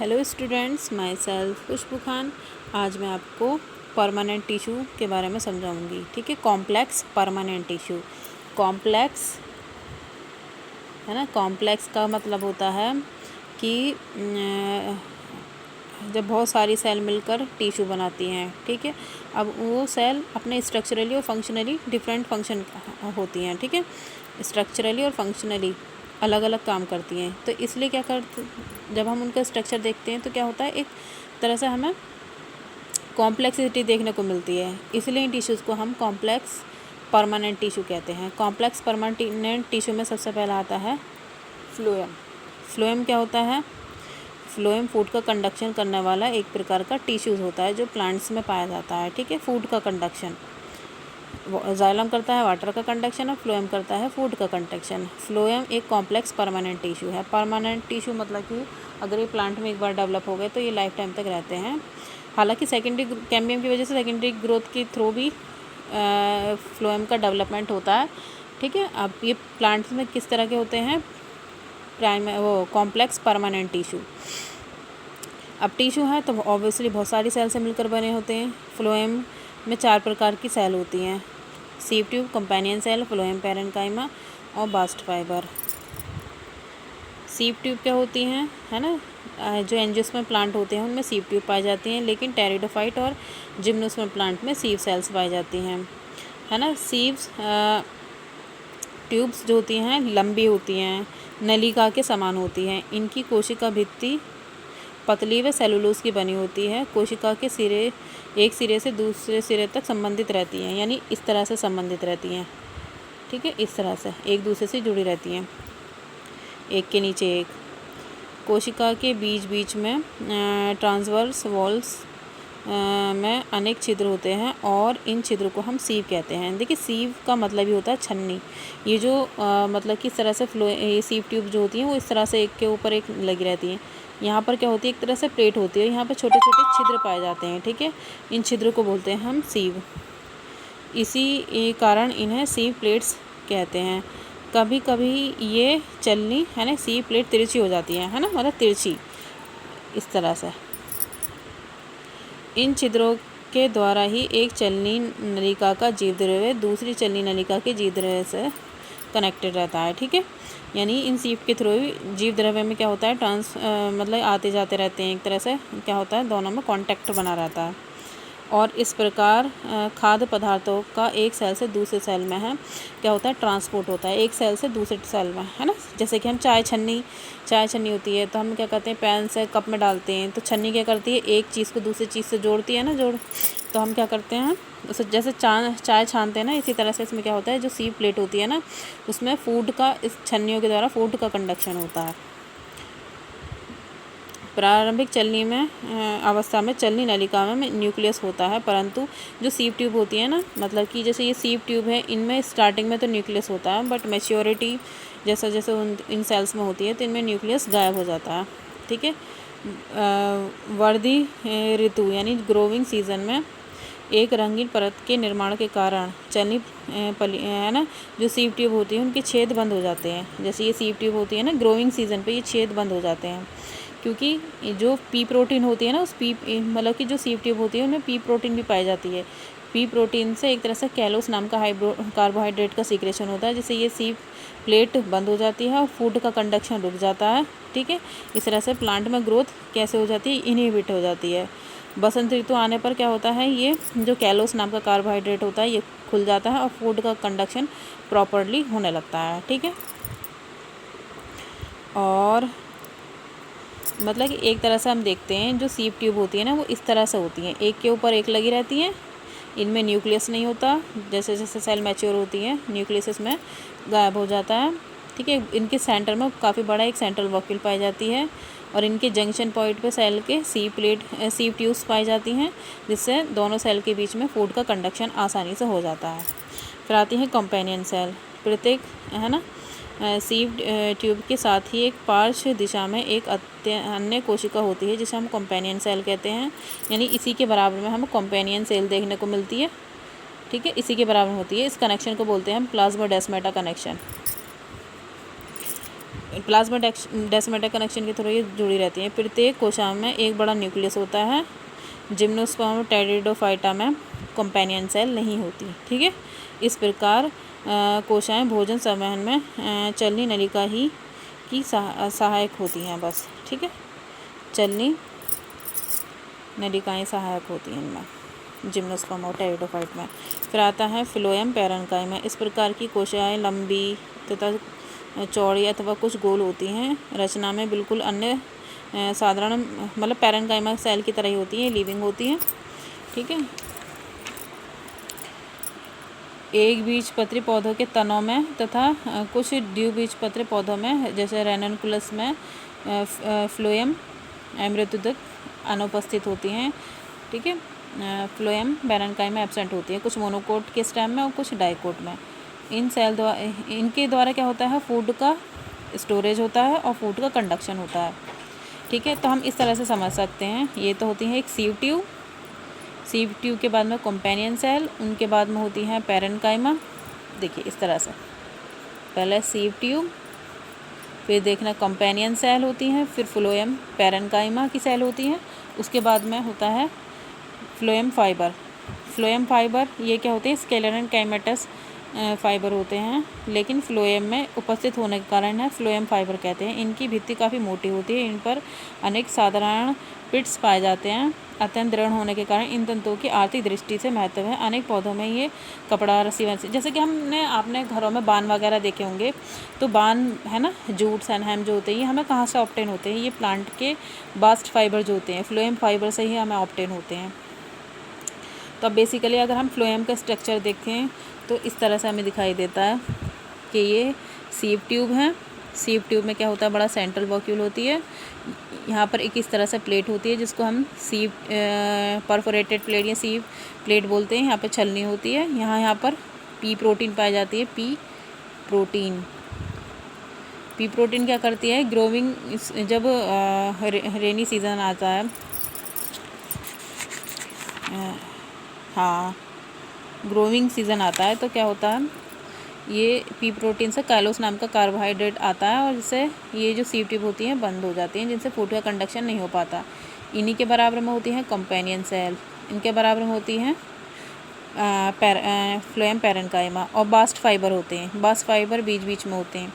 Hello students, my self खुशबू खान। आज मैं आपको परमानेंट टिश्यू के बारे में समझाऊंगी। ठीक है, कॉम्प्लेक्स परमानेंट टिश्यू। कॉम्प्लेक्स है ना, कॉम्प्लेक्स का मतलब होता है कि जब बहुत सारी सेल मिलकर टिश्यू बनाती हैं। ठीक है, अब वो सेल अपने स्ट्रक्चरली और फंक्शनली डिफरेंट फंक्शन होती हैं। ठीक है, स्ट्रक्चरली और फंक्शनली अलग अलग काम करती हैं। तो इसलिए क्या करते, जब हम उनका स्ट्रक्चर देखते हैं तो क्या होता है, एक तरह से हमें कॉम्प्लेक्सिटी देखने को मिलती है। इसलिए इन टिश्यूज़ को हम कॉम्प्लेक्स परमानेंट टिश्यू कहते हैं। कॉम्प्लेक्स परमानेंट टिश्यू में सबसे पहला आता है फ्लोएम। फ्लोएम क्या होता है? फ्लोएम फूड का कंडक्शन करने वाला एक प्रकार का टिश्यूज़ होता है जो प्लांट्स में पाया जाता है। ठीक है, फूड का कंडक्शन। जाइलम करता है वाटर का कंडक्शन और फ्लोएम करता है फूड का कंडक्शन। फ्लोएम एक कॉम्प्लेक्स परमानेंट टिश्यू है। परमानेंट टिश्यू मतलब कि अगर ये प्लांट में एक बार डेवलप हो गए तो ये लाइफ टाइम तक रहते हैं। हालांकि सेकेंडरी कैम्बियम की वजह से सेकेंडरी ग्रोथ के थ्रू भी फ्लोएम का डेवलपमेंट होता है। ठीक है, अब ये प्लांट्स में किस तरह के होते हैं? Complex permanent tissue. अब टिश्यू है तो ऑब्वियसली बहुत सारी सेल से मिलकर बने होते हैं। फ्लोएम में 4 प्रकार की सेल होती हैं: sieve tube, companion cell, phloem parenchyma और बास्ट फाइबर। सीव ट्यूब क्या होती हैं, है ना, जो एंजियोस्पर्म प्लांट होते हैं उनमें सीव ट्यूब पाई जाती हैं, लेकिन टेरिडोफाइट और जिम्नोस्पर्म प्लांट में सीव सेल्स पाई जाती हैं, है ना। सीव्स ट्यूब्स जो होती हैं लंबी होती हैं, नलिका के समान होती हैं। इनकी कोशिका भित्ति पतली व सेलुलोज की बनी होती है। कोशिका के सिरे एक सिरे से दूसरे सिरे तक संबंधित रहती हैं, यानी इस तरह से संबंधित रहती हैं। ठीक है, इस तरह से एक दूसरे से जुड़ी रहती हैं, एक के नीचे एक। कोशिका के बीच बीच में ट्रांसवर्स वॉल्स में अनेक छिद्र होते हैं और इन छिद्रों को हम सीव कहते हैं। देखिए, सीव का मतलब ही होता है छन्नी। ये जो मतलब कि इस तरह से ये सीव ट्यूब जो होती हैं वो इस तरह से एक के ऊपर एक लगी रहती हैं। यहाँ पर क्या होती है, एक तरह से प्लेट होती है, यहाँ पर छोटे छोटे छिद्र पाए जाते हैं। ठीक है, इन छिद्रों को बोलते हैं हम सीव। इसी कारण इन्हें सीव प्लेट्स कहते हैं। कभी कभी ये चलनी, है ना, सीव प्लेट तिरछी हो जाती है ना, मतलब तिरछी इस तरह से। इन छिद्रों के द्वारा ही एक चलनी नलिका का जीवद्रव्य दूसरी चलनी नलिका के जीवद्रव्य से कनेक्टेड रहता है। ठीक है, यानी इन सीव के थ्रू ही जीव द्रव्य में क्या होता है, मतलब आते जाते रहते हैं। एक तरह से क्या होता है, दोनों में कांटेक्ट बना रहता है। और इस प्रकार खाद्य पदार्थों का एक सेल से दूसरे सेल में है क्या होता है, ट्रांसपोर्ट होता है एक सेल से दूसरे सेल में, है ना। जैसे कि हम चाय छन्नी होती है तो हम क्या करते हैं, पैन से कप में डालते हैं तो छन्नी क्या करती है, एक चीज़ को दूसरी चीज़ से जोड़ती है ना, तो हम क्या करते हैं उसे, जैसे चाय छानते हैं ना, इसी तरह से इसमें क्या होता है, जो सीव प्लेट होती है ना, उसमें फूड का, इस छन्नियों के द्वारा फूड का कंडक्शन होता है। प्रारंभिक चलनी में अवस्था में चलनी नलिका में न्यूक्लियस होता है, परंतु जो सीव ट्यूब होती है ना, मतलब कि जैसे ये सीव ट्यूब है, इनमें स्टार्टिंग में तो न्यूक्लियस होता है, बट मैच्योरिटी जैसे जैसे इन सेल्स में होती है तो इनमें न्यूक्लियस गायब हो जाता है। ठीक है, वर्धी ऋतु यानी ग्रोविंग सीजन में एक रंगीन परत के निर्माण के कारण चलनी है ना, जो सीव ट्यूब होती है उनके छेद बंद हो जाते हैं। जैसे ये सीव ट्यूब होती है ना, ग्रोविंग सीजन पे ये छेद बंद हो जाते हैं, क्योंकि जो पी प्रोटीन होती है ना, उस पी मतलब कि जो सीव ट्यूब होती है उनमें पी प्रोटीन भी पाई जाती है। पी प्रोटीन से एक तरह से कैलोस नाम का कार्बोहाइड्रेट का सीक्रेशन होता है, जिससे ये सीव प्लेट बंद हो जाती है और फूड का कंडक्शन रुक जाता है। ठीक है, इस तरह से प्लांट में ग्रोथ कैसे हो जाती है, इनहिबिट हो जाती है। बसंत ऋतु आने पर क्या होता है, ये जो कैलोस नाम का कार्बोहाइड्रेट होता है ये खुल जाता है और फूड का कंडक्शन प्रॉपरली होने लगता है। ठीक है, और मतलब कि एक तरह से हम देखते हैं जो सीव ट्यूब होती है ना, वो इस तरह से होती हैं, एक के ऊपर एक लगी रहती हैं। इनमें न्यूक्लियस नहीं होता, जैसे जैसे सेल मैच्योर होती है न्यूक्लियस इसमें गायब हो जाता है। ठीक है, इनके सेंटर में काफ़ी बड़ा एक सेंट्रल वॉक्यूल पाई जाती है और इनके जंक्शन पॉइंट पे सेल के सीव ट्यूब्स पाई जाती हैं, जिससे दोनों सेल के बीच में फूड का कंडक्शन आसानी से हो जाता है। फिर आती है कंपेनियन सेल। प्रत्येक, है ना, सीव ट्यूब के साथ ही एक पार्श्व दिशा में एक अन्य कोशिका होती है जिसे हम कंपेनियन सेल कहते हैं, यानी इसी के बराबर में हमें कंपेनियन सेल देखने को मिलती है। ठीक है, इसी के बराबर होती है। इस कनेक्शन को बोलते हैं हम प्लाज्मोडेस्माटा कनेक्शन। प्लाज्मा डेस्मेटा कनेक्शन के थ्रू ये जुड़ी रहती हैं। प्रत्येक कोशिका में एक बड़ा न्यूक्लियस होता है। जिम्नोस्पर्म टेरिडोफाइटा में कंपेनियन सेल नहीं होती। ठीक है, इस प्रकार कोशिकाएं भोजन संवहन में चलनी नलिका ही की सहायक होती हैं बस। ठीक है, चलनी नलिकाएं सहायक होती हैं इनमें, जिम्नोस्पर्म और टेरिडोफाइट में। फिर आता है फ्लोएम पैरेन्काइमा। इस प्रकार की कोशिकाएं लंबी तथा चौड़ी अथवा कुछ गोल होती हैं। रचना में बिल्कुल अन्य साधारण मतलब पैरेन्काइमा सेल की तरह ही होती हैं, लिविंग होती हैं। ठीक है, एक बीजपत्री पौधों के तनों में तथा कुछ द्विबीजपत्री पौधों में जैसे रेननकुलस में फ्लोएम अमृतोदक अनुपस्थित होती हैं। ठीक है, फ्लोएम पैरेन्काइमा एब्सेंट होती है, कुछ मोनोकोट के स्टेम में और कुछ डाइकोट में। इनके द्वारा क्या होता है, फूड का स्टोरेज होता है और फूड का कंडक्शन होता है। ठीक है, तो हम इस तरह से समझ सकते हैं। ये तो होती है एक सीव ट्यूब, सीव ट्यूब के बाद में कंपेनियन सेल, उनके बाद में होती है पैरेन्काइमा। देखिए इस तरह से, पहले सीव ट्यूब, फिर देखना कंपेनियन सेल होती हैं, फिर फ्लोएम पैरेन्काइमा की सेल होती हैं, उसके बाद में होता है फ्लोएम फाइबर। फ्लोएम फाइबर ये क्या होते हैं, स्केलर एंड काइमेटस फाइबर होते हैं, लेकिन फ्लोएम में उपस्थित होने के कारण है फ्लोएम फाइबर कहते हैं। इनकी भित्ति काफ़ी मोटी होती है, इन पर अनेक साधारण पिट्स पाए जाते हैं। अत्यंत दृढ़ होने के कारण इन तंतुओं की आर्थिक दृष्टि से महत्व है। अनेक पौधों में ये कपड़ा, रस्सी वस्सी, जैसे कि आपने घरों में बान वगैरह देखे होंगे, तो बान है ना, जूट्स एंड हेम जो होते हैं, ये हमें कहाँ से ऑब्टेन होते हैं, ये प्लांट के बास्ट फाइबर जो होते हैं, फ्लोएम फाइबर से ही हमें ऑब्टेन होते हैं। तो अब बेसिकली अगर हम फ्लोएम का स्ट्रक्चर देखें तो इस तरह से हमें दिखाई देता है कि ये सीव ट्यूब है। सीव ट्यूब में क्या होता है, बड़ा सेंट्रल वॉक्यूल होती है। यहाँ पर एक इस तरह से प्लेट होती है जिसको हम सीव परफोरेटेड प्लेट या सीव प्लेट बोलते हैं। यहाँ पर छलनी होती है। यहाँ पर पी प्रोटीन पाई जाती है। पी प्रोटीन क्या करती है, ग्रोविंग, जब रेनी सीज़न आता है, हाँ ग्रोविंग सीज़न आता है, तो क्या होता है, ये पी प्रोटीन से काइलोस नाम का कार्बोहाइड्रेट आता है और जिससे ये जो सीव ट्यूब होती हैं बंद हो जाती हैं, जिनसे फूड का कंडक्शन नहीं हो पाता। इन्हीं के बराबर में होती हैं कंपेनियन सेल, इनके बराबर में होती हैं फ्लोएम पैरेन्काइमा, और बास्ट फाइबर होते हैं। बास्ट फाइबर बीच बीच में होते हैं,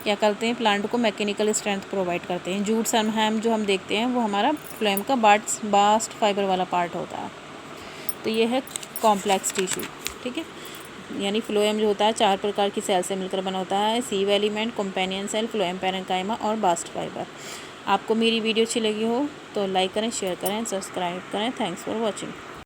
क्या करते हैं, प्लांट को मैकेनिकल स्ट्रेंथ प्रोवाइड करते हैं। जूट्स एंड हेम जो हम देखते हैं वो हमारा फ्लोएम का बास्ट फाइबर वाला पार्ट होता है। तो ये है कॉम्प्लेक्स टिश्यू। ठीक है, यानी फ्लोएम जो होता है 4 प्रकार की सेल से मिलकर बना होता है, sieve element, companion cell, phloem parenchyma और बास्ट फाइबर। आपको मेरी वीडियो अच्छी लगी हो तो लाइक करें, शेयर करें, सब्सक्राइब करें। Thanks for watching.